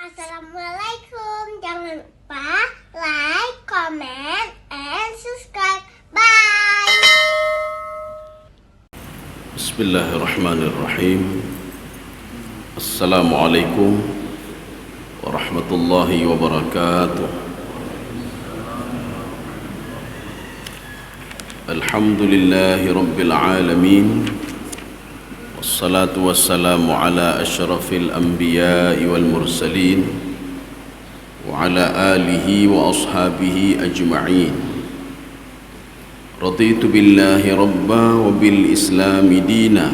Assalamualaikum. Jangan lupa like, comment, and subscribe. Bye. Bismillahirrahmanirrahim. Assalamualaikum warahmatullahi wabarakatuh. Alhamdulillahi rabbil alamin. Wassalatu wassalamu ala asyrafil anbiya'i wal mursalin wa ala alihi wa ashabihi ajma'in. Raditu billahi rabba wa bil islami dina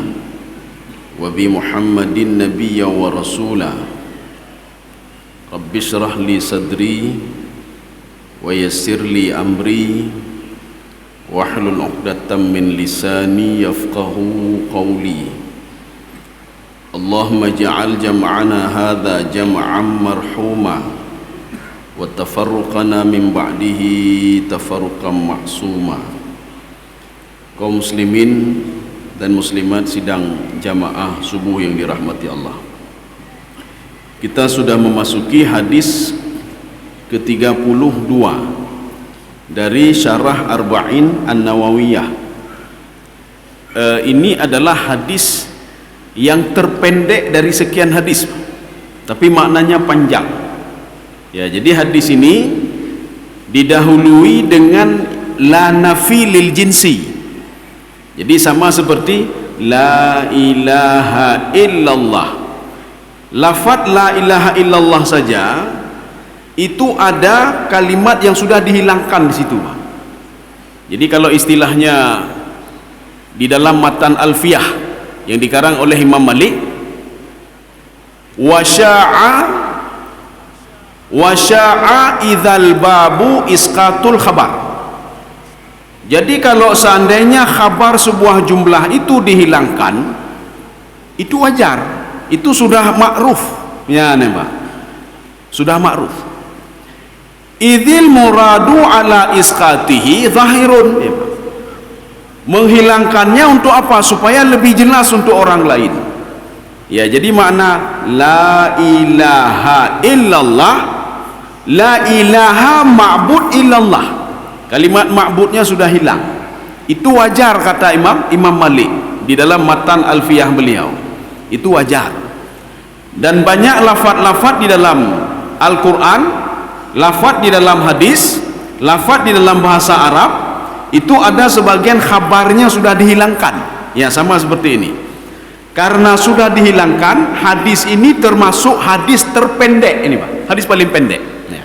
wa bi muhammadin nabiyya wa rasula. Rabbi syrah li sadri wa yassir li amri wahlul 'uqdatam min lisani yafqahu qawli. Allahumma ja'al jam'ana hadha jam'an marhuma wa tafarruqana min ba'dihi tafarruqan ma'suma. Kaum muslimin dan muslimat sidang jamaah subuh yang dirahmati Allah, kita sudah memasuki hadis ke-32 dari Syarah Arba'in An-Nawawiyah. Ini adalah hadis yang terpendek dari sekian hadis, tapi maknanya panjang. Ya, jadi hadis ini didahului dengan la nafi lil jinsi. Jadi sama seperti la ilaha illallah. Lafaz la ilaha illallah saja itu ada kalimat yang sudah dihilangkan di situ. Jadi kalau istilahnya di dalam matan Alfiyah yang dikarang oleh Imam Malik, wasya'a idzal babu isqatul khabar. Jadi kalau seandainya khabar sebuah jumlah itu dihilangkan, itu wajar, itu sudah ma'ruf, ya nembak, sudah ma'ruf. Idzil muradu ala isqatihi zahirun. Menghilangkannya untuk apa? Supaya lebih jelas untuk orang lain. Ya, jadi makna la ilaha illallah, la ilaha ma'bud illallah. Kalimat ma'budnya sudah hilang. Itu wajar kata Imam Malik di dalam matan Alfiyah beliau. Itu wajar. Dan banyak lafaz-lafaz di dalam Al-Qur'an, lafaz di dalam hadis, lafaz di dalam bahasa Arab, itu ada sebagian khabarnya sudah dihilangkan. Ya, sama seperti ini. Karena sudah dihilangkan, hadis ini termasuk hadis terpendek ini, Pak. Hadis paling pendek. Ya.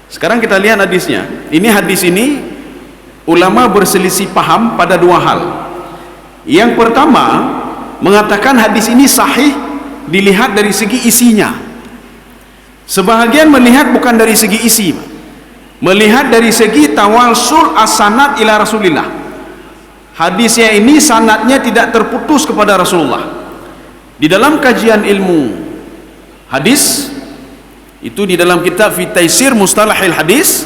Sekarang kita lihat hadisnya. Ini hadis ini ulama berselisih paham pada dua hal. Yang pertama, mengatakan hadis ini sahih dilihat dari segi isinya. Sebahagian melihat bukan dari segi isi, Pak. Melihat dari segi tawassul as-sanad ila Rasulillah. Hadisnya ini sanadnya tidak terputus kepada Rasulullah. Di dalam kajian ilmu hadis itu di dalam kitab Fi Taisir Mustalahil Hadis,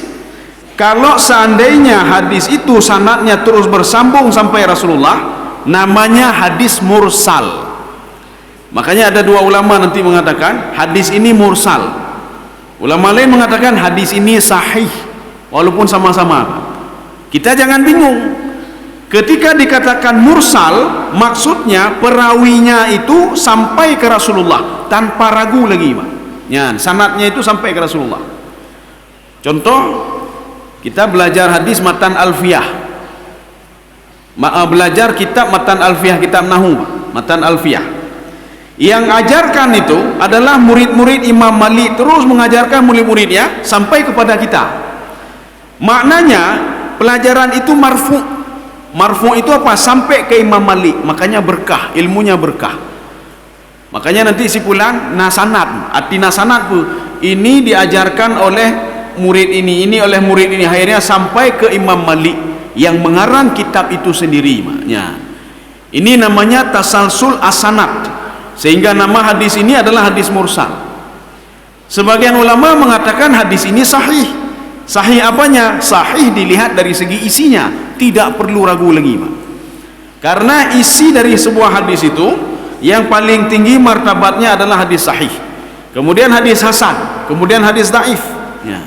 kalau seandainya hadis itu sanadnya terus bersambung sampai Rasulullah, namanya hadis mursal. Makanya ada dua ulama nanti mengatakan hadis ini mursal. Ulama lain mengatakan hadis ini sahih, walaupun sama-sama. Kita jangan bingung. Ketika dikatakan mursal, maksudnya perawinya itu sampai ke Rasulullah tanpa ragu lagi, Pak. Ya, sanadnya itu sampai ke Rasulullah. Contoh, kita belajar hadis matan Alfiyah. Belajar kitab matan Alfiyah, kitab Nahu, matan Alfiyah. Yang ajarkan itu adalah murid-murid Imam Malik, terus mengajarkan murid-muridnya sampai kepada kita. Maknanya pelajaran itu marfu. Marfu itu apa? Sampai ke Imam Malik. Makanya berkah, ilmunya berkah. Makanya nanti si pulang nasanad, arti nasanad pun ini diajarkan oleh murid ini oleh murid ini, akhirnya sampai ke Imam Malik yang mengarang kitab itu sendiri. Maknanya ini namanya tasalsul as-sanad. Sehingga nama hadis ini adalah hadis mursal. Sebagian ulama mengatakan hadis ini sahih. Sahih apanya? Sahih dilihat dari segi isinya, tidak perlu ragu lagi, Pak. Karena isi dari sebuah hadis itu yang paling tinggi martabatnya adalah hadis sahih. kemudian hadis hasan, kemudian hadis dhaif. Ya.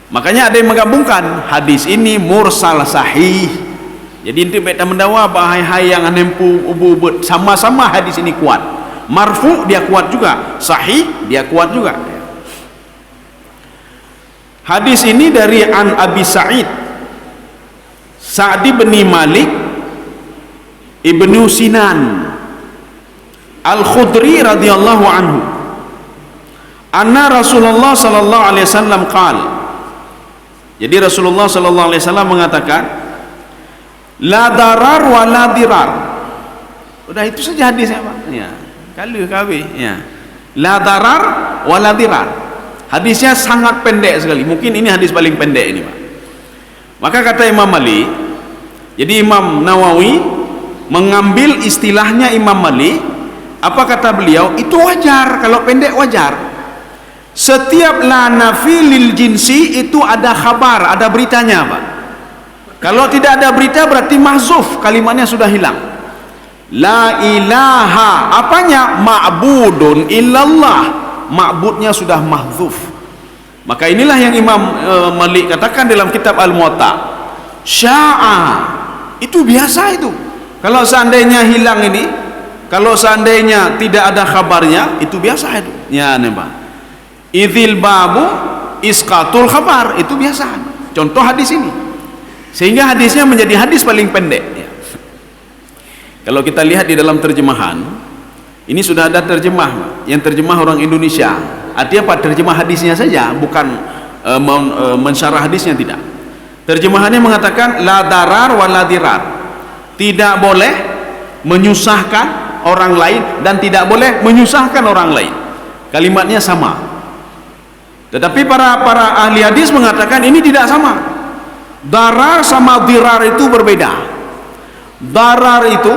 Makanya ada yang menggabungkan hadis ini mursal sahih. Jadi inti beta mendawa bahai yang anempu ubut sama-sama hadis ini kuat. Marfu dia kuat juga, sahih dia kuat juga. Hadis ini dari an Abi Sa'id Sa'di bin Malik Ibnu Sinan Al-Khudri radhiyallahu anhu, anna Rasulullah sallallahu alaihi wasallam qala. Jadi Rasulullah sallallahu alaihi wasallam mengatakan, la darar wa la dirar. Udah itu saja hadisnya, Pak. Ya. Kalau kawe, ya. La darar wa la dirar. Hadisnya sangat pendek sekali. Mungkin ini hadis paling pendek ini, Pak. Maka kata Imam Malik, jadi Imam Nawawi mengambil istilahnya Imam Malik. Apa kata beliau? Itu wajar, kalau pendek wajar. Setiap la nafi lil jinsi itu ada khabar, ada beritanya, Pak. Kalau tidak ada berita berarti mahzuf, kalimatnya sudah hilang. La ilaha, apanya? Ma'budun illallah, ma'budnya sudah mahzuf. Maka inilah yang Imam Malik katakan dalam kitab Al-Muwatta, sya'a, itu biasa itu. Kalau seandainya hilang ini, kalau seandainya tidak ada kabarnya, itu biasa itu. Ya, Pak. Idzil babu isqatul khabar, itu biasa. Contoh hadis ini. Sehingga hadisnya menjadi hadis paling pendek, ya. Kalau kita lihat di dalam terjemahan, ini sudah ada terjemah, yang terjemah orang Indonesia. Artinya apa? Terjemah hadisnya saja, bukan mensyarah hadisnya, tidak. Terjemahannya mengatakan la darar wa la dirar. Tidak boleh menyusahkan orang lain dan tidak boleh menyusahkan orang lain. Kalimatnya sama. Tetapi para ahli hadis mengatakan ini tidak sama. Darar sama dirar itu berbeda. Darar itu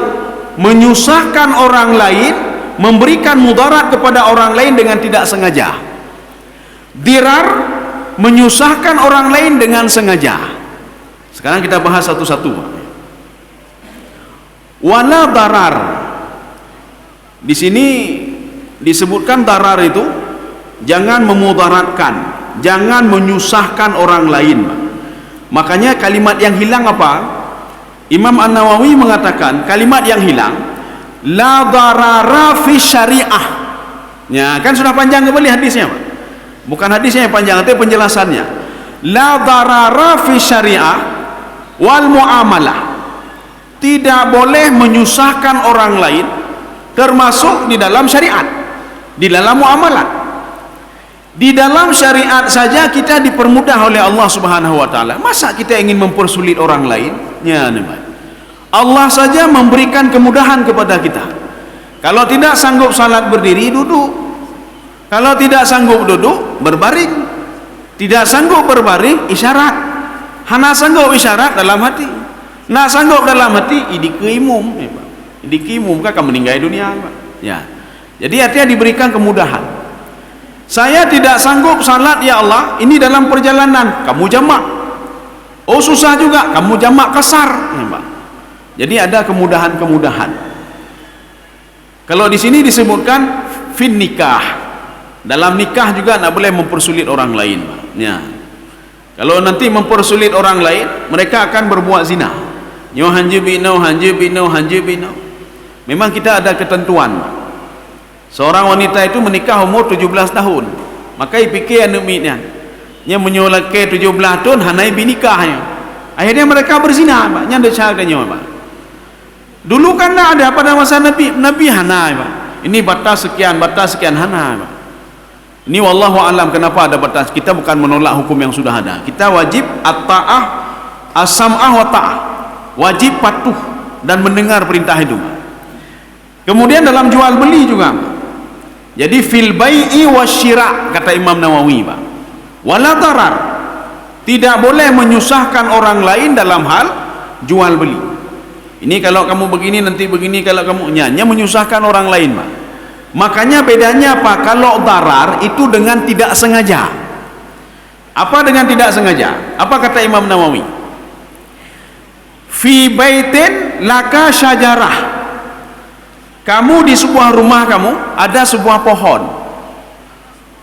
menyusahkan orang lain, memberikan mudarat kepada orang lain dengan tidak sengaja. Dirar menyusahkan orang lain dengan sengaja. Sekarang kita bahas satu-satu. Wala darar. Di sini disebutkan darar itu jangan memudaratkan, jangan menyusahkan orang lain. Makanya kalimat yang hilang apa? Imam An-Nawawi mengatakan kalimat yang hilang la darara fi syariah. Ya, kan sudah panjang kembali hadisnya, Pak. Bukan hadisnya yang panjang, tapi penjelasannya. La darara fi syariah wal muamalah. Tidak boleh menyusahkan orang lain, termasuk di dalam syariat, di dalam muamalah. Di dalam syariat saja kita dipermudah oleh Allah Subhanahu wa taala. Masa kita ingin mempersulit orang lain? Ya, Allah saja memberikan kemudahan kepada kita. Kalau tidak sanggup salat berdiri, duduk. Kalau tidak sanggup duduk, berbaring. Tidak sanggup berbaring, isyarat. Hana sanggup isyarat dalam hati. Nak sanggup dalam hati, idi keimum. Idi keimum kan meninggal dunia, Pak. Ya. Jadi artinya diberikan kemudahan. Saya tidak sanggup salat, ya Allah, ini dalam perjalanan, kamu jamak. Oh, susah juga, kamu jamak kasar, ya, Pak. Jadi ada kemudahan-kemudahan. Kalau di sini disebutkan fin nikah, dalam nikah juga tidak boleh mempersulit orang lain, Pak. Ya. Kalau nanti mempersulit orang lain, mereka akan berbuat zina. Nyo hanjibino. Memang kita ada ketentuan, Pak. Seorang wanita itu menikah umur 17 tahun. Maka fikir anu mitnya. Nya menyolake 17 tahun hanai binikahnya. Akhirnya mereka berzina, Pak. Nya decaganya, Pak. Dulu kan ada pada masa Nabi hanai, Pak. Ini batas sekian hanai, Pak. Ini wallahu alam kenapa ada batas. Kita bukan menolak hukum yang sudah ada. Kita wajib at-ta'ah, as-sam'ah wa ta'ah. Wajib patuh dan mendengar perintah itu, Pak. Kemudian dalam jual beli juga, Pak. Jadi fil bai'i wasyira, kata Imam Nawawi, Pak. Wala darar. Tidak boleh menyusahkan orang lain dalam hal jual beli. Ini kalau kamu begini, nanti begini, kalau kamu nyanyi menyusahkan orang lain, Pak. Makanya bedanya apa? Kalau darar itu dengan tidak sengaja. Apa dengan tidak sengaja? Apa kata Imam Nawawi? Fi baitin laka syajarah. Kamu di sebuah rumah kamu ada sebuah pohon.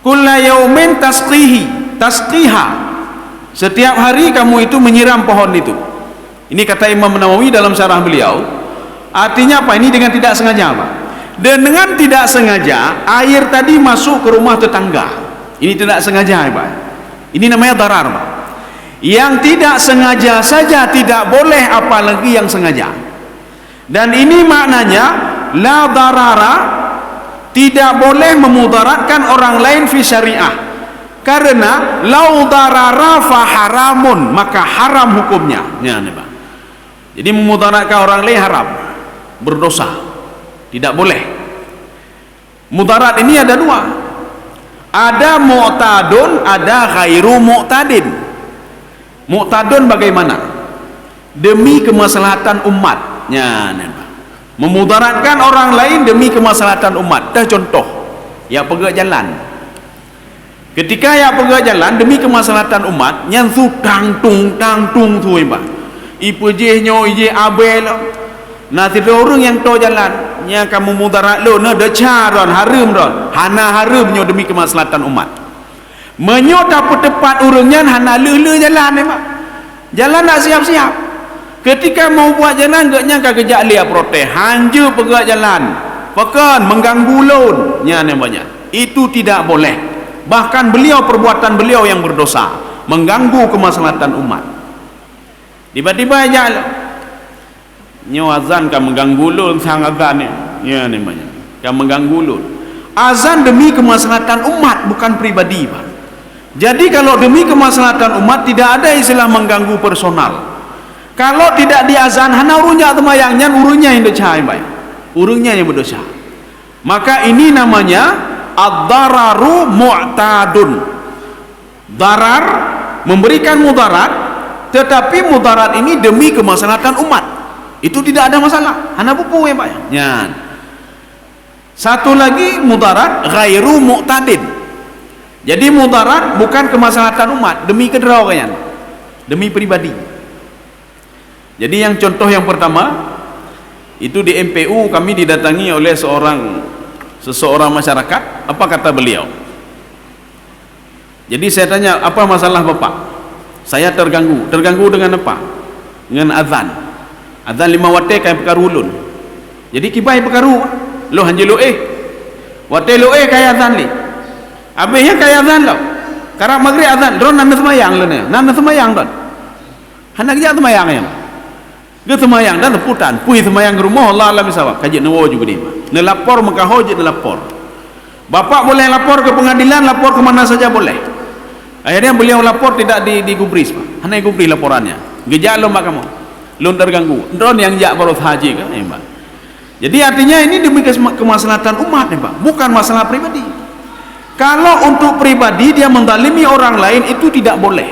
kulla yaumin tasqiha, setiap hari kamu itu menyiram pohon itu. Ini kata Imam Nawawi dalam syarah beliau. Artinya apa? Ini dengan tidak sengaja, Pak. Dan dengan tidak sengaja air tadi masuk ke rumah tetangga. Ini tidak sengaja, Pak. Ini namanya darar, Pak. Yang tidak sengaja saja tidak boleh, apalagi yang sengaja. Dan ini maknanya la darara, tidak boleh memudaratkan orang lain fi syariah. Karena lau darara fa haramun, maka haram hukumnya. Ya, nih, Pak. Jadi memudaratkan orang lain haram, berdosa, tidak boleh. Mudarat ini ada dua, ada mu'tadun, ada ghairu mu'tadin. Mu'tadun bagaimana? Demi kemaslahatan umatnya, memudaratkan orang lain demi kemaslahatan umat. Dah contoh, ya pergi jalan. Ketika ya pergi jalan demi kemaslahatan umat, yang tu tang tung tu, Pak. Ipu jehnya ije abel. Nah, tidak orang yang to jalan, nya kamu mudarat lo, na decar don, harum don. Hana harumnya demi kemaslahatan umat. Menyo dapat tepat orangnya hana lele jalan, Pak. Jalan nak siap-siap. Ketika mau buat jalan, gaknya kejak lihat protes, hanja pergi jalan, pekan mengganggu lon, nya namanya. Itu tidak boleh. Bahkan perbuatan beliau yang berdosa, mengganggu kemaslahatan umat. Tiba-tiba aja nyo azan kan mengganggu lon, sang azan ya namanya. Kan mengganggu lon. Azan demi kemaslahatan umat, bukan pribadi, Pak. Jadi kalau demi kemaslahatan umat tidak ada istilah mengganggu personal. Kalau tidak diazan, hana urunnya temayangnya, urunnya yang dosa, baik. Urunnya yang berdosa. Maka ini namanya ad-dararu mu'tadun. Darar, memberikan mudarat, tetapi mudarat ini demi kemaslahatan umat. Itu tidak ada masalah. Hana buku, ya, Pak. Ya. Satu lagi mudarat ghairu mu'tadin. Jadi mudarat bukan kemaslahatan umat, demi kederauan, demi pribadi. Jadi yang contoh yang pertama itu di MPU kami didatangi oleh seseorang masyarakat. Apa kata beliau? Jadi saya tanya, apa masalah Bapak? Saya terganggu dengan apa? Dengan azan 5 waktu kayak perkaru ulun. Jadi kibai perkaru lo hanjelo waktu lo kayak azan li. Habisnya kayak azan lo. Karena maghrib azan, dron nanda semayang lo nih. Nanda semayang don. Hendak dia semayang ya. Dia semayang dan leputan, puih semayang ke rumah Allah alam misawak. Kaji nawo juga dia. Nelapor maka hojit nelapor. Bapak boleh lapor ke pengadilan, lapor ke mana saja boleh. Akhirnya beliau lapor tidak digubris, Pak. Hanya gubris laporannya. Gejala lo mak kamu. Lo terganggu. Dron yang jak baru haji kan, Pak. Jadi artinya ini demi kemaslahatan umat, Pak. Bukan masalah pribadi. Kalau untuk pribadi dia mendalimi orang lain itu tidak boleh.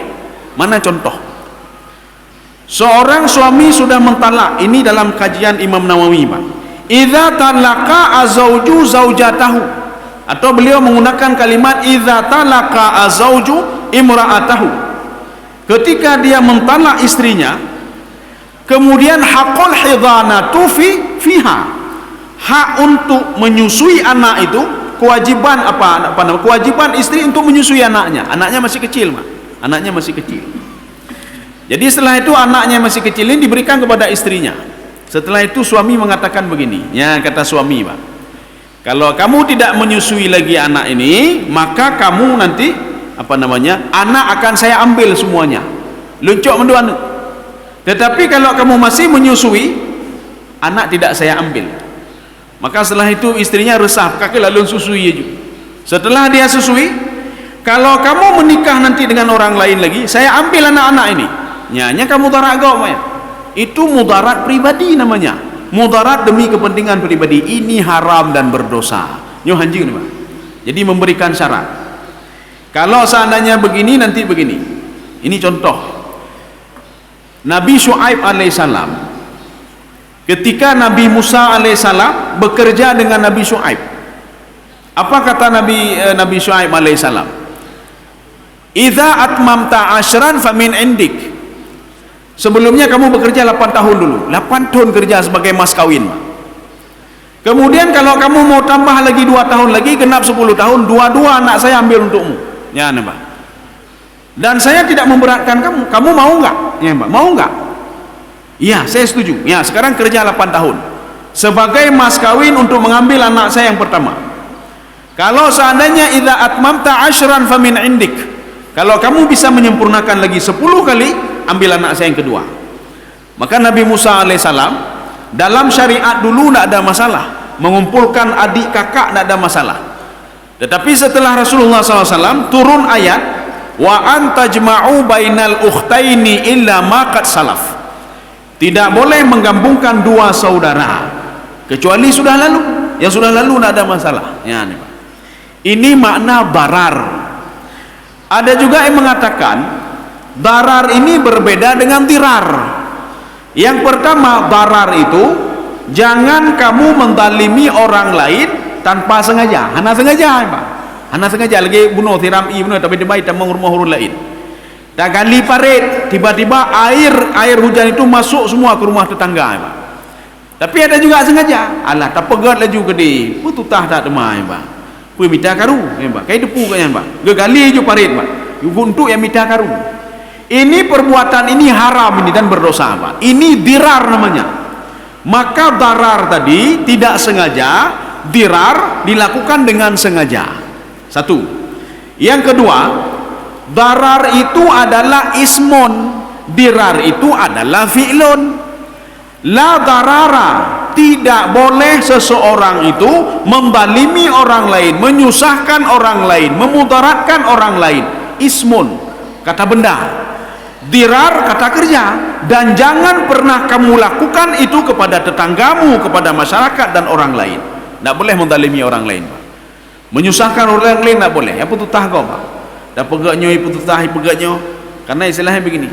Mana contoh? Seorang suami sudah mentalak, ini dalam kajian Imam Nawawi, Pak. Idza talaqa azauju zaujatahu, atau beliau menggunakan kalimat idza talaqa azauju imra'atahu. Ketika dia mentalak istrinya, kemudian hakul hidhanatu fiha, hak untuk menyusui anak itu, kewajiban kewajiban istri untuk menyusui anaknya. Anaknya masih kecil, Pak. Anaknya masih kecil. Jadi setelah itu anaknya masih kecil ini diberikan kepada istrinya. Setelah itu suami mengatakan begini, ya kata suami, Pak, kalau kamu tidak menyusui lagi anak ini, maka kamu nanti anak akan saya ambil semuanya, luncuk menduan. Tetapi kalau kamu masih menyusui, anak tidak saya ambil. Maka setelah itu istrinya resah, kakek lalu susui aja. Setelah dia susui, kalau kamu menikah nanti dengan orang lain lagi, saya ambil anak-anak ini. Nyanya kamu mudarat agama, ya. Itu mudarat pribadi namanya. Mudarat demi kepentingan pribadi. Ini haram dan berdosa. Nyo hanjing, Pak. Jadi memberikan syarat. Kalau seandainya begini, nanti begini. Ini contoh. Nabi Syuaib alaihissalam, ketika Nabi Musa alaihissalam bekerja dengan Nabi Syuaib, apa kata Nabi Syuaib alaihissalam? Idza atmamta ashran famin indik. Sebelumnya kamu bekerja 8 tahun dulu. 8 tahun kerja sebagai mas kawin. Kemudian kalau kamu mau tambah lagi 2 tahun lagi, genap 10 tahun, 2 anak saya ambil untukmu. Ya, nampak. Dan saya tidak memberatkan kamu. Kamu mau enggak? Ya, Mbak. Mau enggak? Iya, saya setuju. Ya, sekarang kerja 8 tahun sebagai mas kawin untuk mengambil anak saya yang pertama. Kalau seandainya idza atmamta 10 famin indik. Kalau kamu bisa menyempurnakan lagi 10 kali, ambil anak saya yang kedua. Maka Nabi Musa alaihissalam dalam syariat dulu tidak ada masalah, mengumpulkan adik kakak tidak ada masalah. Tetapi setelah Rasulullah SAW turun ayat wa antajma'u bainal ukhtaini illa ma qad salaf, tidak boleh menggabungkan 2 saudara kecuali sudah lalu. Yang sudah lalu tidak ada masalah. Ya, ini makna darar. Ada juga yang mengatakan darar ini berbeda dengan dirar. Yang pertama, darar itu jangan kamu mendalimi orang lain tanpa sengaja. Hana sengaja, Pak. Hana sengaja lagi bunuh tiram bunuh tapi dia baik tamang rumah orang lain. Tak gali parit, tiba-tiba air hujan itu masuk semua ke rumah tetangga, Pak. Tapi ada juga sengaja. Alah, tak pegat laju ke dia. Pututah tak demai, Pak. Pui minta karu, Pak. Kayak depu kan, Pak. Gali je parit, Pak. Untuk yang minta karu. Ini perbuatan ini haram ini dan berdosa, Pak. Ini dirar namanya. Maka darar tadi tidak sengaja, dirar dilakukan dengan sengaja. Satu. Yang kedua, darar itu adalah ismun, dirar itu adalah fi'lun. La darara, tidak boleh seseorang itu membalimi orang lain, menyusahkan orang lain, memudaratkan orang lain. Ismun, kata benda. Dirar, kata kerja. Dan jangan pernah kamu lakukan itu kepada tetanggamu, kepada masyarakat dan orang lain. Tak boleh mendalimi orang lain, Pak. Menyusahkan orang lain tak boleh. Apa tutah kau, Pak? Dah pegaknya, ibu tutah, pegaknya. Karena istilahnya begini,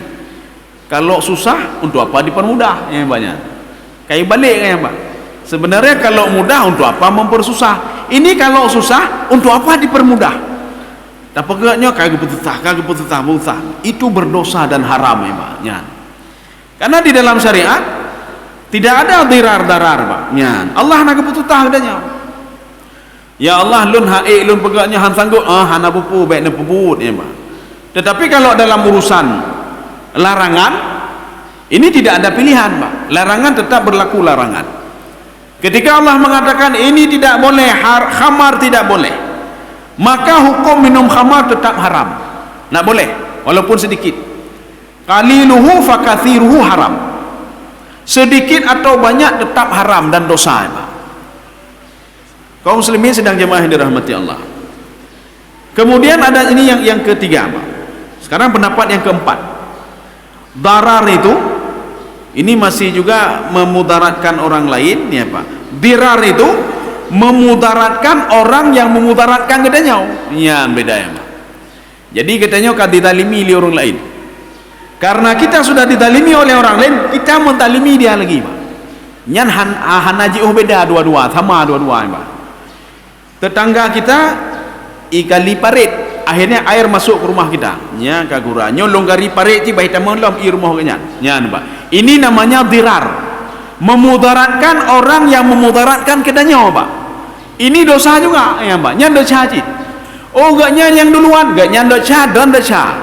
kalau susah untuk apa dipermudah? Yang banyak kayak balik kan, Pak. Sebenarnya kalau mudah untuk apa mempersusah? Ini kalau susah untuk apa dipermudah? Tak pegaknya kagak pututah. Itu berdosa dan haram, ya. Karena di dalam syariat tidak ada dirar darar, Pak. Ya. Allah nak pututah adanya. Ya Allah lun hae lun pegaknya han sanggup hana pupu baik ne puput, ya, Pak. Tetapi kalau dalam urusan larangan ini tidak ada pilihan, Pak. Larangan tetap berlaku larangan. Ketika Allah mengatakan ini tidak boleh, khamar tidak boleh, maka hukum minum khamar tetap haram. Tak boleh walaupun sedikit. Qaliluhu fakathiruhu haram. Sedikit atau banyak tetap haram dan dosa, Pak. Kaum muslimin sedang jemaah yang dirahmati Allah. Kemudian ada ini yang ketiga, Pak. Sekarang pendapat yang keempat. Darar itu ini masih juga memudaratkan orang lain, ya, Pak. Dirar itu memudaratkan orang yang memudaratkan katanya. Ya, beda, ya, Pak. Jadi katanya kan didalimi oleh orang lain. Karena kita sudah didalimi oleh orang lain, kita mendalimi dia lagi, Pak. Nyan hanaji beda dua-dua, sama dua-dua, Pak. Tetangga kita ikali parit, akhirnya air masuk ke rumah kita. Nya kagura nyolong gari parit ci baik tamon lom i rumah kenya. Nya, Pak. Ini namanya dirar. Memudaratkan orang yang memudaratkan kedanya, Pak. Ini dosa juga, ya, Pak. Nya dosa cit. Oh, gaknya yang duluan, gaknya dosa dan dosa.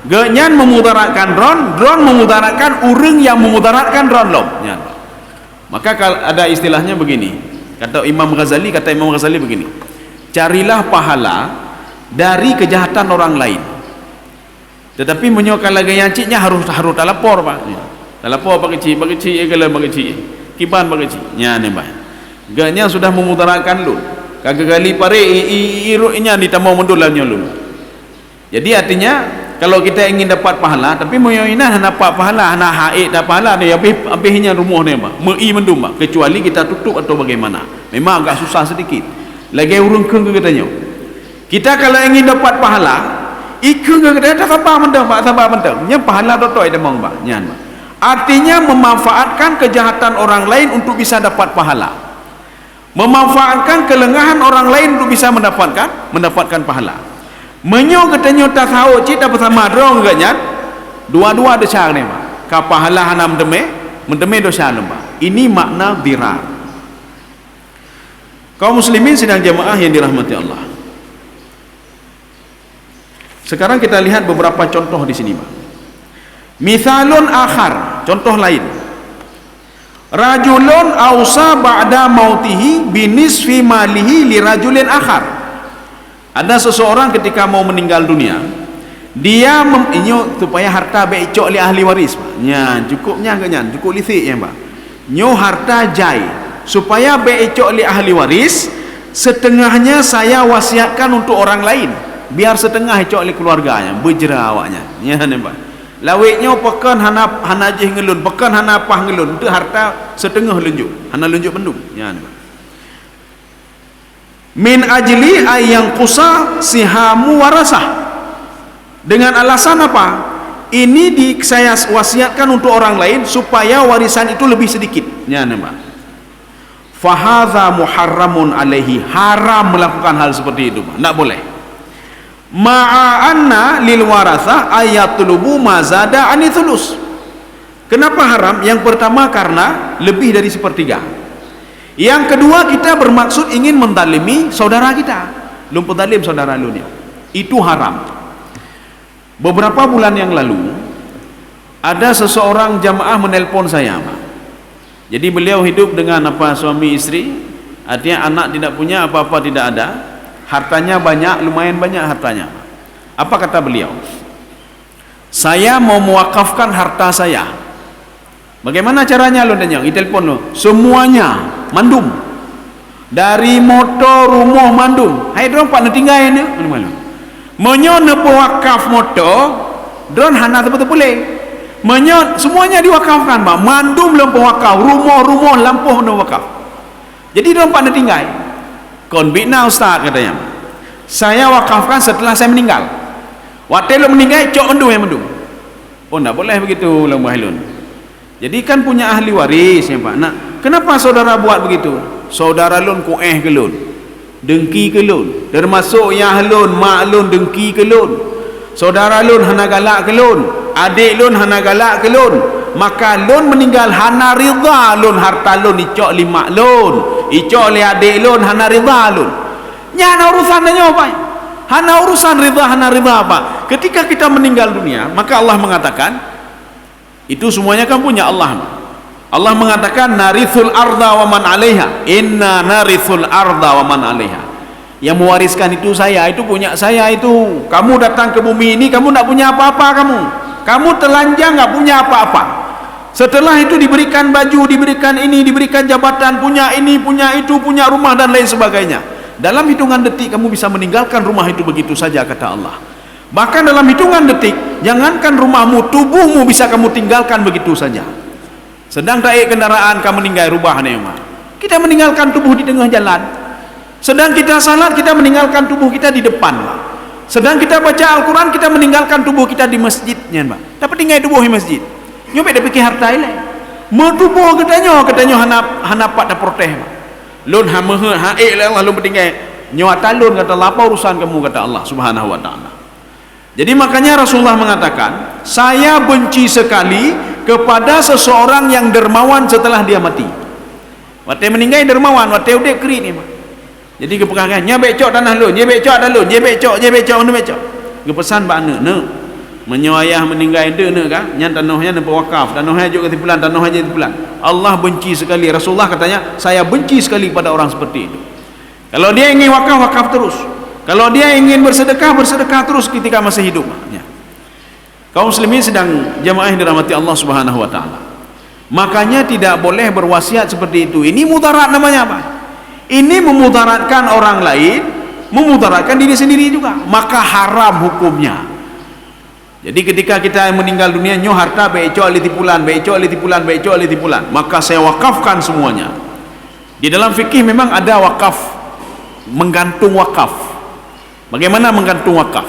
Gaknya memudaratkan drone memudaratkan orang yang memudaratkan drone lom. Ya, Pak. Maka kalau ada istilahnya begini. Kata Imam Ghazali begini. Carilah pahala dari kejahatan orang lain. Tetapi menyokan lagi yang ciknya harus lapor, Pak. Ya. Lapor pak kecil kalau pak kecil. Kiban pak kecil. Nya ne, Pak. Gaknya sudah memudaratkan lu. Kagak gali pare irunya ditambah mundulannya lu. Jadi artinya kalau kita ingin dapat pahala tapi moyoina dapat pahala hana haid dapat pahala dia habisnya rumah ni, Pak. Mei mendum, Pak. Kecuali kita tutup atau bagaimana. Memang agak susah sedikit. Lagi urung keng katanya. Kita kalau ingin dapat pahala, ikeng katanya sabar mendem, Pak, sabar mendem. Nya pahala dotoi demong, Pak. Nyan, Pak. Artinya memanfaatkan kejahatan orang lain untuk bisa dapat pahala. Memanfaatkan kelengahan orang lain untuk bisa mendapatkan pahala. Menyo katanya tak tahu cita bersama dong gaknya. Dua-dua dosa ni, Pak. Ka pahala hanam mendeme dosa, Pak. Ini makna dirar. Kaum muslimin sidang jamaah yang dirahmati Allah. Sekarang kita lihat beberapa contoh di sini, Pak. Mithalun akhar, contoh lain. Rajulun ausa ba'da mautihi binisfi malihi li rajulin akhar. Ada seseorang ketika mau meninggal dunia, dia inyo supaya harta becok li ahli waris, Pak. Nya cukupnya enggaknya, cukup lisik ya, Pak. Nyo harta jai supaya becok li ahli waris, setengahnya saya wasiatkan untuk orang lain, biar setengah ecok li keluarganya, berjera awaknya. Ya nampak. Lawiknya pekan hana jih ngelun, pekan hana pah ngelun, itu harta setengah lunjuk, hana lunjuk pendung. Ya nampak. Min ajli ayang kusa sihamu warasah. Dengan alasan apa? Ini saya wasiatkan untuk orang lain supaya warisan itu lebih sedikit. Ya nampak. Fahadha muharramun alaihi, haram melakukan hal seperti itu, tidak boleh. Ma'anna lil warasah ayatulubu mazada anithulus. Kenapa haram? Yang pertama karena lebih dari sepertiga. Yang kedua, kita bermaksud ingin mendalimi saudara kita, lumpur dalim saudara lunya, itu haram. Beberapa bulan yang lalu ada seseorang jamaah menelpon saya, Pak. Jadi beliau hidup dengan suami istri, artinya anak tidak punya, apa-apa tidak ada, hartanya banyak, lumayan banyak hartanya. Apa kata beliau? Saya mau mewakafkan harta saya. Bagaimana caranya lo tanya? Ditelepon lo, semuanya mandum, dari motor, rumah mandum. Hai drone pak tinggal ni, menyon pewakaf motor, drone hana betul boleh. Menyot semuanya diwakafkan, Pak. Mandum lampu wakaf, rumah-rumah lampu no wakaf. Jadi dia empat tinggal. Kon bina ustaz katanya. Saya wakafkan setelah saya meninggal. Waktu lo meninggal cok mendung yang mendung. Oh, enggak boleh begitu lampu halun. Jadi kan punya ahli waris ya, Pak. Nah, kenapa saudara buat begitu? Saudara lun kueh ke lun, dengki ke lun, termasuk yang lun, mak lun dengki ke lun. Saudara lun hana galak ke lun, adik lun hana galak ke lun, maka lun meninggal hana ridha lun harta lun icok lima lun, icok li adik lun hana ridha lun. Nyana urusan nya apa? Hana urusan ridha apa? Ketika kita meninggal dunia, maka Allah mengatakan itu semuanya kan punya Allah. Allah mengatakan narithul arda wa man 'alaiha. Inna narithul arda wa man 'alaiha. Yang mewariskan itu saya, itu punya saya itu. Kamu datang ke bumi ini, kamu tidak punya apa-apa kamu telanjang, nggak punya apa-apa. Setelah itu diberikan baju, diberikan ini, diberikan jabatan, punya ini, punya itu, punya rumah dan lain sebagainya. Dalam hitungan detik kamu bisa meninggalkan rumah itu begitu saja, kata Allah. Bahkan dalam hitungan detik, jangankan rumahmu, tubuhmu bisa kamu tinggalkan begitu saja. Sedang naik kendaraan kamu meninggal rubah nema. Kita meninggalkan tubuh di tengah jalan. Sedang kita salat, kita meninggalkan tubuh kita di depan, Pak. Sedang kita baca Al-Quran, kita meninggalkan tubuh kita di masjidnya, Pak. Tapi tinggal tubuh di masjid. Nyobek dah fikir harta ile. Metubuh katanya hana pak dah protes, Pak. Lun ha Allah lun bertinggal. Nyawata lun kata apa urusan kamu, kata Allah Subhanahu wa taala. Jadi makanya Rasulullah mengatakan, saya benci sekali kepada seseorang yang dermawan setelah dia mati. Waktu meninggal dermawan, waktu udah kering ni, Pak. Jadi kepegangan nya becok tanah lun, nya becok tanah lun, nya becok nu becok. Kepesan ba anak ne. Menyo ayah meninggal ende ne kan, nya tanahnya ne wakaf, tanahnya juga timbulan, tanahnya timbulan. Allah benci sekali, Rasulullah katanya, saya benci sekali pada orang seperti itu. Kalau dia ingin wakaf, wakaf terus. Kalau dia ingin bersedekah, bersedekah terus ketika masih hidup. Ya. Kaum muslimin sedang jamaah yang dirahmati Allah Subhanahu wa taala. Makanya tidak boleh berwasiat seperti itu. Ini mudarat namanya, Pak. Ini memudaratkan orang lain, memudaratkan diri sendiri juga, maka haram hukumnya. Jadi ketika kita meninggal dunia, nyo harta becok li tipulan, maka saya wakafkan semuanya. Di dalam fikih memang ada wakaf, menggantung wakaf. Bagaimana menggantung wakaf?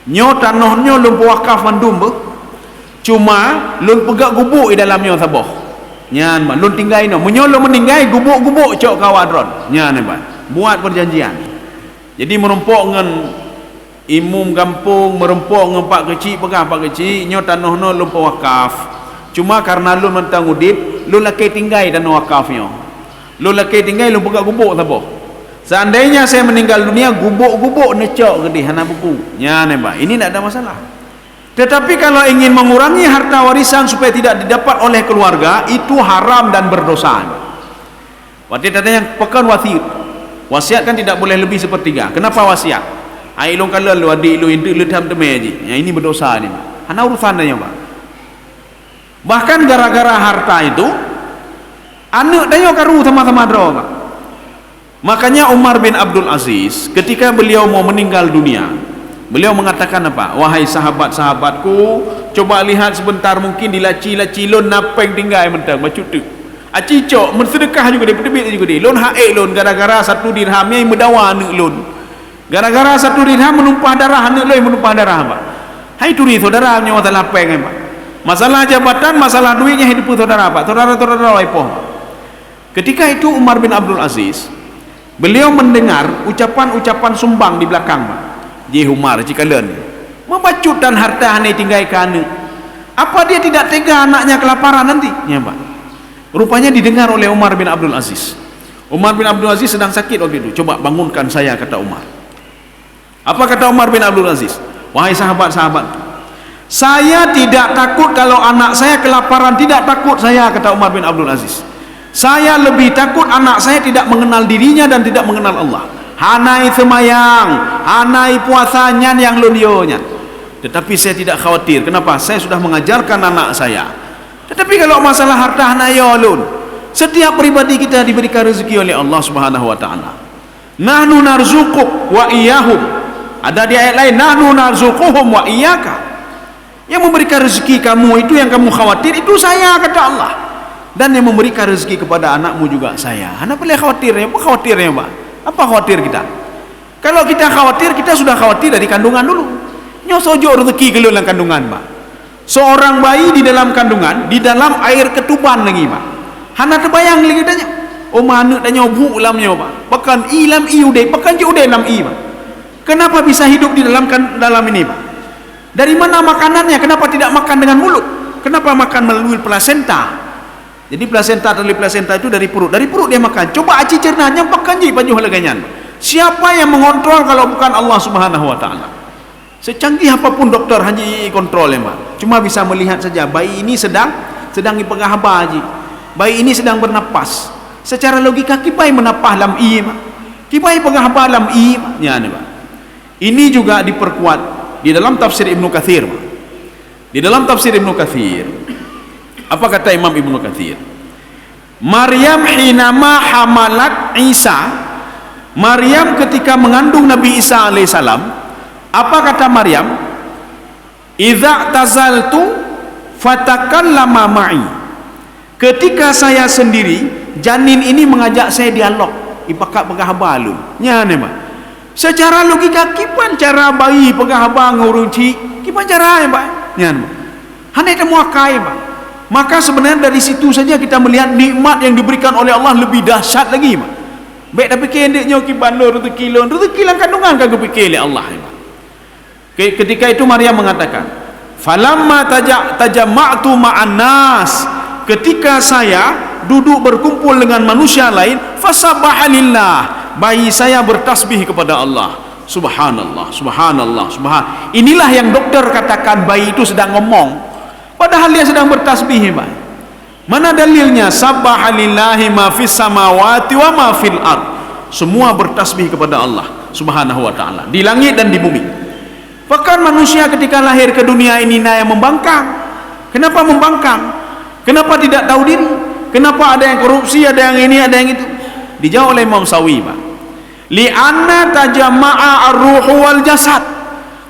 Nyo tanahnya lumpu wakaf mandum, cuma lun pegak gubuk di dalamnya saboh. Nyan ba lun tinggal ino menyolo meninggal gubuk-gubuk cok kawadron nyan ba buat perjanjian. Jadi merompok ngan imum kampung, merompok ngan pak kecil pegah pak kecil nyo tanahno lun wakaf. Cuma karena lun mentang udip lun laki tinggal tanah wakafnya. Lun laki tinggal lun pegak gubuk saboh. Seandainya saya meninggal dunia, gubuk-gubuk necok gede hana buku. Ya nembak. Ini tidak ada masalah. Tetapi kalau ingin mengurangi harta warisan supaya tidak didapat oleh keluarga, itu haram dan berdosa. Waktu tadi yang pekan wasiat kan tidak boleh lebih sepertiga. Kenapa wasiat? Ai long kalau lu adik lu itu lu tham temeji. Ya ini berdosa ni. Hana urusannya, Pak. Bahkan gara-gara harta itu anak dan karu sama-sama draw, Pak. Makanya Umar bin Abdul Aziz ketika beliau mau meninggal dunia, beliau mengatakan apa? Wahai sahabat-sahabatku, coba lihat sebentar, mungkin dilaci-laci lon napeng tinggal mentang macam tu. Aci cok bersedekah juga dia, berdebit juga dia. Lon haik lon gara-gara 1 dirham yang mendawa anak lon. Gara-gara 1 dirham menumpah darah anak lon, menumpah darah, Pak. Hai turi saudara nya masalah peng, Pak. Masalah jabatan, masalah duitnya hidup saudara, Pak. Saudara-saudara waipoh. Ketika itu Umar bin Abdul Aziz, beliau mendengar ucapan-ucapan sumbang di belakang, Pak. Ji Umar cikalen membacutan harta hane tinggal ke anak. Apa dia tidak tega anaknya kelaparan nanti? Ya, Pak. Rupanya didengar oleh Umar bin Abdul Aziz. Umar bin Abdul Aziz sedang sakit waktu itu. Coba bangunkan saya, kata Umar. Apa kata Umar bin Abdul Aziz? Wahai sahabat-sahabat, saya tidak takut kalau anak saya kelaparan. Tidak takut saya, kata Umar bin Abdul Aziz. Saya lebih takut anak saya tidak mengenal dirinya dan tidak mengenal Allah. Hanai semayang, hanai puasanya yang lunionya. Tetapi saya tidak khawatir. Kenapa? Saya sudah mengajarkan anak saya. Tetapi kalau masalah harta hanai lun, setiap pribadi kita diberikan rezeki oleh Allah Subhanahu wa taala. Nahnu narzuquk wa iyyahum. Ada di ayat lain, nahnu narzuquhum wa iyyaka. Yang memberikan rezeki kamu itu, yang kamu khawatir itu saya, kata Allah. Dan yang memberikan rezeki kepada anakmu juga saya. Anda boleh khawatirnya, apa khawatirnya, Pak? Apa khawatir kita? Kalau kita khawatir, kita sudah khawatir dari kandungan dulu. Nyosojo rezeki ke dalam kandungan, Pak. Seorang bayi di dalam kandungan, di dalam air ketuban lagi, Pak. Hana terbayang lagi tanya. Oh mana tanya bu lamnya, Pak. Bahkan ilam iude, bahkan jude lam i, Pak. Kenapa bisa hidup di dalam ini, Pak? Dari mana makanannya? Kenapa tidak makan dengan mulut? Kenapa makan melalui plasenta? Jadi plasenta itu dari perut. Dari perut dia makan. Coba aci cernanya makan je panjuh laganyan. Siapa yang mengontrol kalau bukan Allah Subhanahu wa taala? Secanggih apapun doktor haji kontrol, Pak. Cuma bisa melihat saja bayi ini sedang dipegah haba haji. Bayi ini sedang bernapas. Secara logika kipai menapah lam i, Pak. Kipai pegah haba lam i, Pak. Ya, Pak. Ini juga diperkuat di dalam tafsir Ibnu Katsir. Di dalam tafsir Ibnu Katsir, apa kata Imam Ibnu Katsir? Maryam hinama hamalat Isa. Maryam ketika mengandung Nabi Isa alaihissalam, apa kata Maryam? Idza tazaltu fatakallama ma'i. Ketika saya sendiri, janin ini mengajak saya dialog. Ipakak pegah balun. Nya ne, Pak. Secara logika kipan cara bayi pegah abang ngurung cik, kipan cara, Pak? Nya, Pak. Hanya temu akai, Pak. Maka sebenarnya dari situ saja kita melihat nikmat yang diberikan oleh Allah lebih dahsyat lagi, Pak. Baik tapi kendeknya kipan rezeki lan kandungan kagak pikir oleh Allah, Pak. Ketika itu Maryam mengatakan, falamma tajamma'tu ma'an nas, ketika saya duduk berkumpul dengan manusia lain, fasabbahalillah, bayi saya bertasbih kepada Allah. Subhanallah, subhanallah, inilah yang dokter katakan bayi itu sedang ngomong, padahal dia sedang bertasbih, Pak. Mana dalilnya? Sabbahalillahi ma fis samawati wa ma fil ard. Semua bertasbih kepada Allah Subhanahu wa taala, di langit dan di bumi. Bahkan manusia ketika lahir ke dunia ini yang membangkang. Kenapa membangkang? Kenapa tidak tahu diri? Kenapa ada yang korupsi, ada yang ini, ada yang itu? Dijawab oleh Imam Sawi, Pak. Li'anna tajama'a ar-ruhu wal jasad.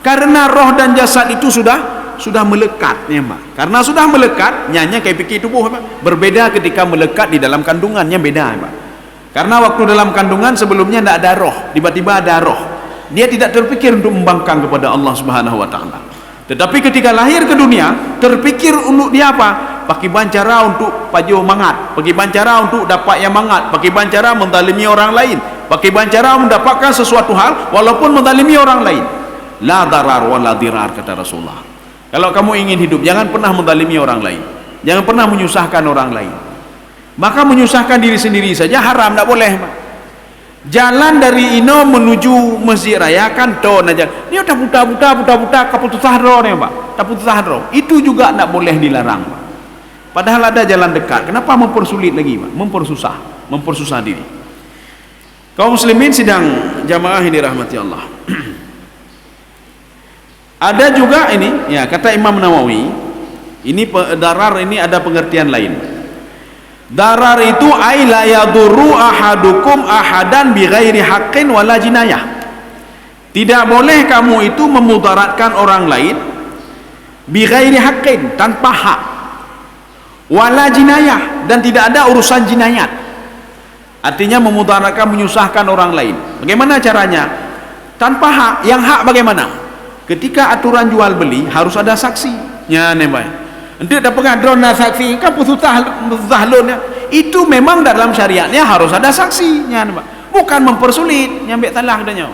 Karena roh dan jasad itu sudah melekat, ya, Pak. Karena sudah melekat, nyanya kayak pikir tubuh, Pak. Berbeda ketika melekat di dalam kandungannya, beda, Pak. Karena waktu dalam kandungan sebelumnya tidak ada roh, tiba-tiba ada roh. Dia tidak terpikir untuk membangkang kepada Allah Subhanahu wa taala. Tetapi ketika lahir ke dunia, terpikir untuk dia apa? Pakai bancara untuk pajo mangat, pakai bancara untuk dapat yang mangat, pakai bancara menzalimi orang lain, pakai bancara mendapatkan sesuatu hal walaupun menzalimi orang lain. La darar wa la dirar, kata Rasulullah. Kalau kamu ingin hidup, jangan pernah menzalimi orang lain, jangan pernah menyusahkan orang lain. Maka menyusahkan diri sendiri saja haram, tidak boleh, Pak. Jalan dari Ino menuju Masjid Raya kan ton aja. Ini udah buta kaputus sahro nih Pak. Kaputus sahro. Itu juga tidak boleh dilarang Pak. Padahal ada jalan dekat. Kenapa mempersulit lagi Pak? Mempersusah diri. Kaum muslimin sidang jamaah ini rahmati Allah. Ada juga ini, ya kata Imam Nawawi, ini darar ini ada pengertian lain. Darar itu ay la yadurru ahadukum ahadan bighairi haqqin wala jinayah. Tidak boleh kamu itu memudaratkan orang lain bighairi haqqin, tanpa hak, wala jinayah, dan tidak ada urusan jinayat. Artinya memudaratkan, menyusahkan orang lain. Bagaimana caranya? Tanpa hak. Yang hak bagaimana? Ketika aturan jual beli harus ada saksi. Ya nembai. Nanti dah pegang drone saksi kan pusutah lon. Itu memang dalam syariatnya harus ada saksinya, bukan mempersulit. Nyambil talah dah nyo.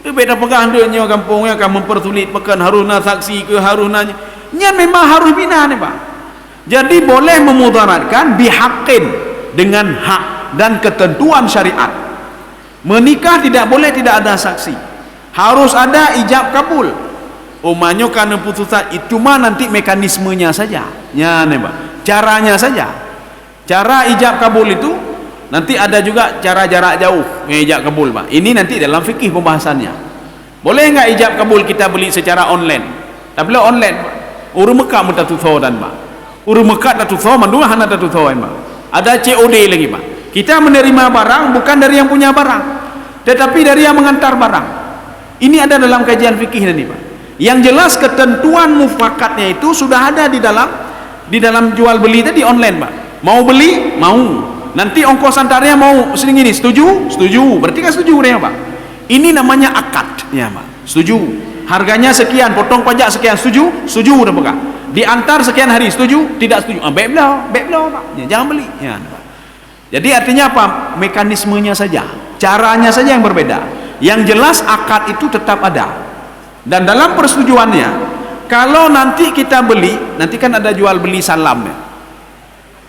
Dia beda pegang dia nyo kampungnya kan mempersulit, pekan harus na saksi ke harus nanya. Nya memang harus bina ni Pak. Jadi boleh memudaratkan bihaqqin, dengan hak dan ketentuan syariat. Menikah tidak boleh tidak ada saksi. Harus ada ijab kabul. Umanyo karena putusan itu mah nanti mekanismenya saja. Ya nih Pak. Caranya saja. Cara ijab kabul itu nanti ada juga cara jarak jauh ijab kabul Pak. Ini nanti dalam fikih pembahasannya. Boleh enggak ijab kabul kita beli secara online? Tak boleh online Pak. Urus Mekah minta tuthau dan Pak. Urus Mekah tak tuthau, mandua hana tak tuthau Pak. Ada COD lagi Pak. Kita menerima barang bukan dari yang punya barang, tetapi dari yang mengantar barang. Ini ada dalam kajian fikih ini Pak. Yang jelas ketentuan mufakatnya itu sudah ada di dalam jual beli tadi online Pak. Mau beli, mau. Nanti ongkos antaranya mau segini, setuju? Setuju. Berarti kan setuju ya Pak. Ini namanya akad ya Pak. Setuju. Harganya sekian, potong pajak sekian, setuju? Setuju udah Pak. Diantar sekian hari, setuju? Tidak setuju. Baik belau Pak. Ya, jangan beli. Ya Pak. Jadi artinya apa? Mekanismenya saja, caranya saja yang berbeda. Yang jelas akad itu tetap ada. Dan dalam persetujuannya, kalau nanti kita beli, nanti kan ada jual beli salam ya.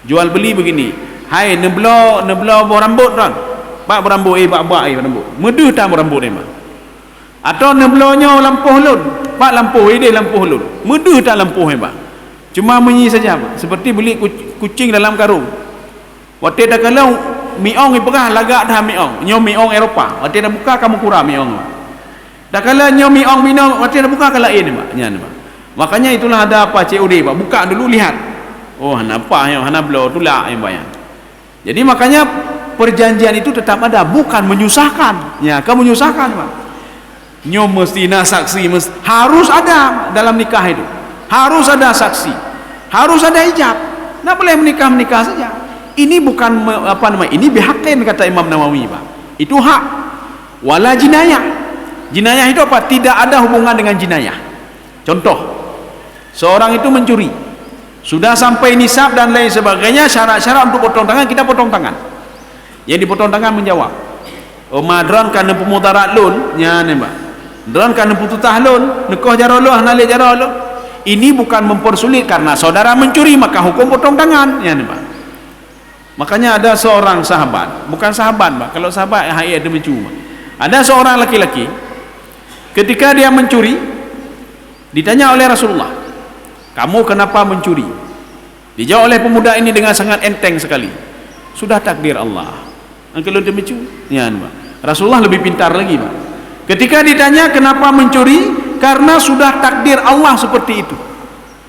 Jual beli begini, hai neblo berambut kan, pak berambut pak berambut, medu tak berambut ni mak. Atau neblonyo lampuh lun, pak lampuh dia lampuh lun, medu tak lampuh ni pak. Cuma menyi saja pak. Seperti beli kucing dalam karung. Waktu dah kalau miong ipegah lagak dah miong, nyo miong Eropah. Waktu dah buka kamu kurang miong. Dah kalau nyo miong minong, waktu dah buka kalau ini pak, nyan pak. Makanya itulah ada apa COD pak. Buka dulu lihat. Oh, nampak ya, hana blow tulak yang bayar. Jadi makanya perjanjian itu tetap ada, bukan menyusahkan. Ya, kamu menyusahkan pak. Nyo mesti na saksi harus ada dalam nikah itu. Harus ada saksi. Harus ada ijab. Tidak boleh menikah saja. Ini bukan apa namanya? Ini bihaqqin kata Imam Nawawi pak. Itu hak. Wala jinayah. Jinayah itu apa? Tidak ada hubungan dengan jinayah. Contoh, seorang itu mencuri. Sudah sampai nisab dan lain sebagainya, syarat-syarat untuk potong tangan, kita potong tangan. Yang dipotong tangan menjawab, oh madron karena pemudarat lun, ya nembak. Dron karena pututah lun, nekoh jarolo, hanale jarolo. Ini bukan mempersulit karena saudara mencuri maka hukum potong tangan, ya nembak. Makanya ada seorang sahabat, bukan sahabat, Pak. Kalau sahabat ada mencuri. Ada seorang laki-laki, ketika dia mencuri, ditanya oleh Rasulullah, kamu kenapa mencuri? Dijawab oleh pemuda ini dengan sangat enteng sekali. Sudah takdir Allah. Kalau dia mencuri, ya, Pak. Rasulullah lebih pintar lagi, Pak. Ketika ditanya kenapa mencuri, karena sudah takdir Allah seperti itu.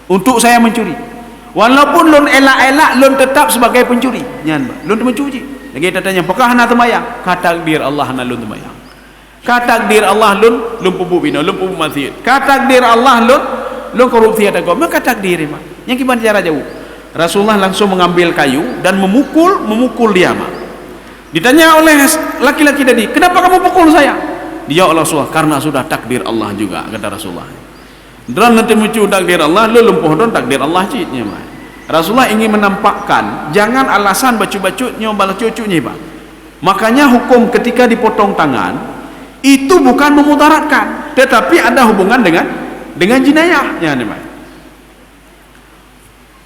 Untuk saya mencuri. Walaupun lun elak-elak, lun tetap sebagai pencuri. Ya, Pak. Lun mencuri. Lagi kita tanya, apakah hana temayang? Takdir Allah hana lun temayang. Takdir Allah lun pupu bina, lun pupu masjid. Takdir Allah lun korupsi ada kau. Maka takdir, Pak. Yang gimana cara jauh? Rasulullah langsung mengambil kayu dan memukul dia, Pak. Ditanya oleh laki-laki tadi, kenapa kamu pukul saya? Dia Allah Rasulullah, karena sudah takdir Allah juga, kata Rasulullah. Dan nanti muncul takdir Allah, lu lumpuh don takdir Allah citnya, Pak. Rasulullah ingin menampakkan, jangan alasan bacu-bacu nyobal cucunya, Pak. Makanya hukum ketika dipotong tangan itu bukan memudaratkan, tetapi ada hubungan dengan jinayah, ya, Pak.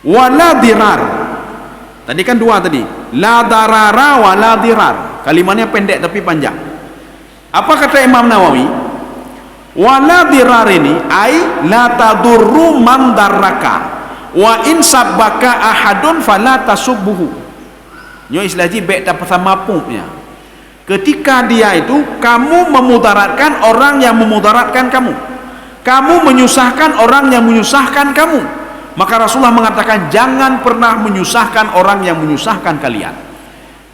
Wala dirar. Tadi kan dua tadi. La darara wala dirar. Kalimatnya pendek tapi panjang. Apa kata Imam Nawawi? Wala dirarini ai la tadurru man darraka wa in sabbaka ahadun fala tasubbuhu. Nyo istilah ji baik tak sama punya. Ketika dia itu kamu memudaratkan orang yang memudaratkan kamu. Kamu menyusahkan orang yang menyusahkan kamu. Maka Rasulullah mengatakan jangan pernah menyusahkan orang yang menyusahkan kalian.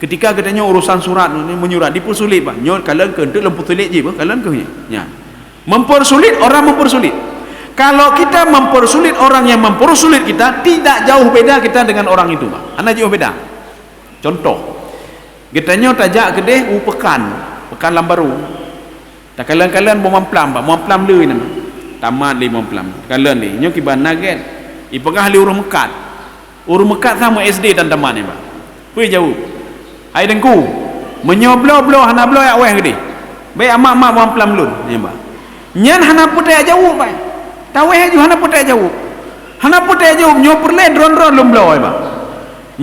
Ketika katanya urusan surat ni menyurat dipersulit pak. Nyo kalian ke lempu tulis je apa kalian ke nya. Mempersulit orang mempersulit. Kalau kita mempersulit orang yang mempersulit kita, tidak jauh beda kita dengan orang itu pak. Ana jauh beda. Contoh, katanya tajak kedai pekan lambaru. Tak kalian mamplam pak, mamplam lui nama. Tamat li mamplam. Kalian ni nyo kiban naget. Ipegah li urung mekat. Urung mekat sama SD dan tamat ni pak. Pui jauh. Ai dengku. Menyoblo-blo hana blo ya weh gede. Baik amak-amak mamplam lun ni pak. Nyan hana putai jauh pak. Taweh ju hana putai jauh. Hana putai jauh nyo perle dron-dron lum blo pak.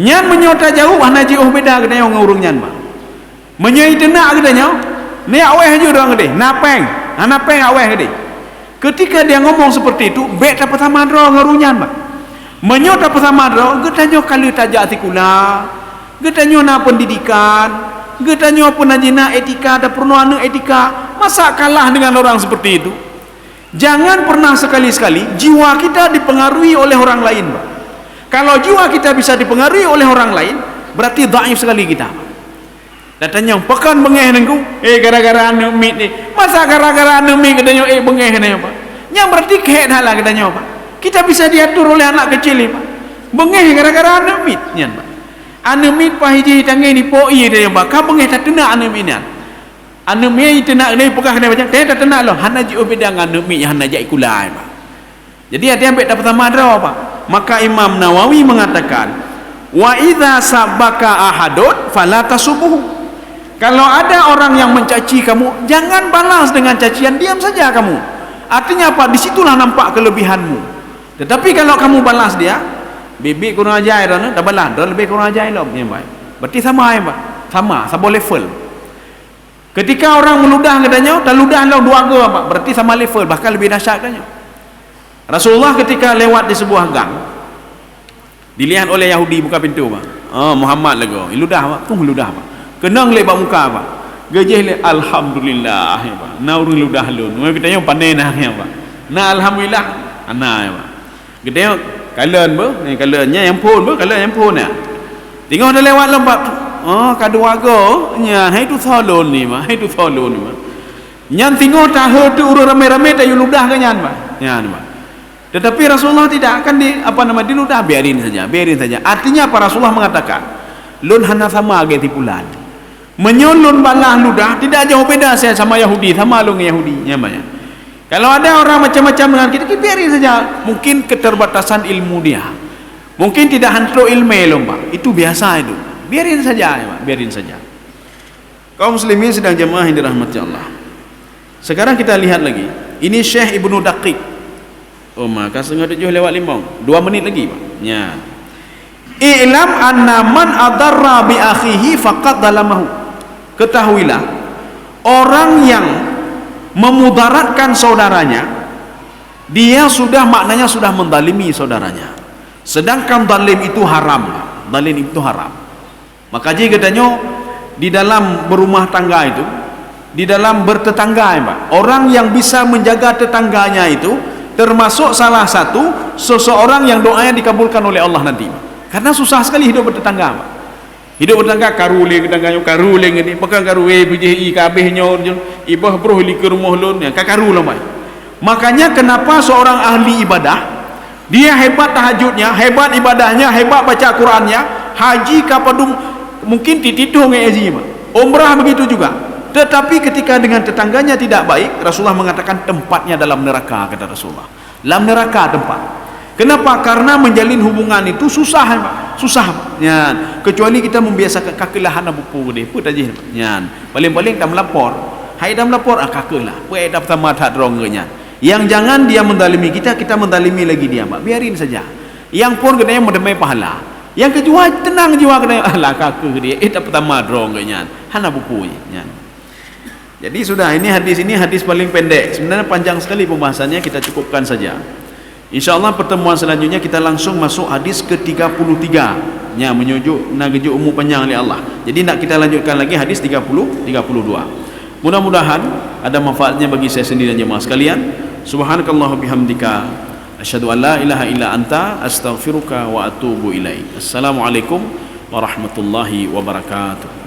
Nyan menyota jauh hana jauh beda katanya orang urung nyan pak. Menyai tenak katanya. Ni aweh ju dorang gede. Napeng. Hana peng aweh gede. Ketika dia ngomong seperti itu, bet tak pertama dro ngurung nyan pak. Menyota pertama dro katanya kali tajak artikula. Katanya na pendidikan. Katanya pun najina etika ada pernuana etika. Masa kalah dengan orang seperti itu? Jangan pernah sekali-sekali jiwa kita dipengaruhi oleh orang lain pak. Kalau jiwa kita bisa dipengaruhi oleh orang lain, berarti dhaif sekali kita. Datanya pekan bengeh nengku, gara-gara anu mit ni. Masa gara-gara anu mit katanya bengeh ni apa? Yang berarti kek dah lah katanya apa? Kita bisa diatur oleh anak kecil ni pak. Bengeh gara-gara anu mit nyan pak. Anu mit pahiji tangan ni poi dia pak. Ka bengeh tak tenak anu mit nyan. Anu mit tenak ni pekah ni macam tak tenak loh. Hana ji beda dengan anu mit hana jai kulai pak. Jadi ada yang tak pertama ada pak. Maka Imam Nawawi mengatakan wa idza sabaka ahadun fala tasubuhu. Kalau ada orang yang mencaci kamu, jangan balas dengan cacian, diam saja kamu. Artinya apa? Disitulah nampak kelebihanmu. Tetapi kalau kamu balas dia, bebek kurang ajar dah, tak balas, dah lebih kurang ajar lah, berarti sama ya pak, sama level. Ketika orang meludah katanya, tak ludah lah dua ke pak, berarti sama level, bahkan lebih dahsyat katanya. Rasulullah ketika lewat di sebuah gang, dilihat oleh Yahudi buka pintu pak. Oh Muhammad lagi, ludah pak, tu ludah pak. Kenang lebat muka pak. Gajah le alhamdulillah ya pak. Na urang ludah lun. Noi katanya pandai nah ya pak. Na alhamdulillah ana ya pak. Katanya kalian be, ni kaliannya yang pun be, kalian yang pun ya. Tengok dah lewat lembat. Oh kadu warga nya hai tu tholon ni mah, hai tu tholon ni mah. Nyan tengok tak tu urang ramai-ramai tak ludah ke nyan pak. Nyan pak. Tetapi Rasulullah tidak akan diludah, biarin saja. Artinya apa? Rasulullah mengatakan lun hana sama ge tipulan. Menyolun balah ludah tidak jauh beda saya sama Yahudi, sama lung Yahudi namanya. Kalau ada orang macam-macam dengan kita biarin saja. Mungkin keterbatasan ilmu dia. Mungkin tidak hantu ilmu lomba. Itu biasa itu. Biarin saja ya, Pak. Biarin saja. Kaum muslimin sedang jemaah yang dirahmati Allah. Sekarang kita lihat lagi. Ini Syekh Ibnu Daqiq. Oh maka setengah 7 lewat 5 2 menit lagi pak ya. I'lam anna man adarra bi akhihi faqad dalamahu. Ketahuilah orang yang memudaratkan saudaranya, dia sudah maknanya sudah mendalimi saudaranya. Sedangkan dalim itu haram. Dalim itu haram. Maka jika katanya di dalam berumah tangga itu, di dalam bertetangga ya pak, orang yang bisa menjaga tetangganya itu termasuk salah satu seseorang yang doanya dikabulkan oleh Allah nanti. Karena susah sekali hidup bertetangga pak. Hidup bertetangga karuling tetangganya karuling ini pegang karuwe biji kabehnya ibah bro li ke rumah lun ya kakaru lah pak. Makanya kenapa seorang ahli ibadah dia hebat tahajudnya, hebat ibadahnya, hebat baca Qurannya, haji kapadung mungkin titituh ngaji pak. Umrah begitu juga. Tetapi ketika dengan tetangganya tidak baik, Rasulullah mengatakan tempatnya dalam neraka, kata Rasulullah. Dalam neraka tempat. Kenapa? Karena menjalin hubungan itu susah, Pak. Susah. Ya. Kecuali kita membiasakan kakilahan abu deh. Put aja. Ya. Paling-paling kita melapor. Hai dah melapor kakilah. Puai dah pertama tak drongnya. Yang jangan dia mendalimi kita, kita mendalimi lagi dia, Pak. Biarin saja. Yang pun katanya mendemai pahala. Yang kedua tenang jiwa kena alah kakak dia tak pertama drong kayaknya hana buku nya. Jadi sudah, ini hadis paling pendek. Sebenarnya panjang sekali pembahasannya, kita cukupkan saja. InsyaAllah pertemuan selanjutnya kita langsung masuk hadis ke-33 nya, menyujuk nagejuk umum panjang oleh Allah. Jadi nak kita lanjutkan lagi hadis 32. Mudah-mudahan ada manfaatnya bagi saya sendiri dan jemaah sekalian. Subhanakallah bihamdika asyhadu an la ilaha illa anta astaghfiruka wa atubu ilaik. Assalamualaikum warahmatullahi wabarakatuh.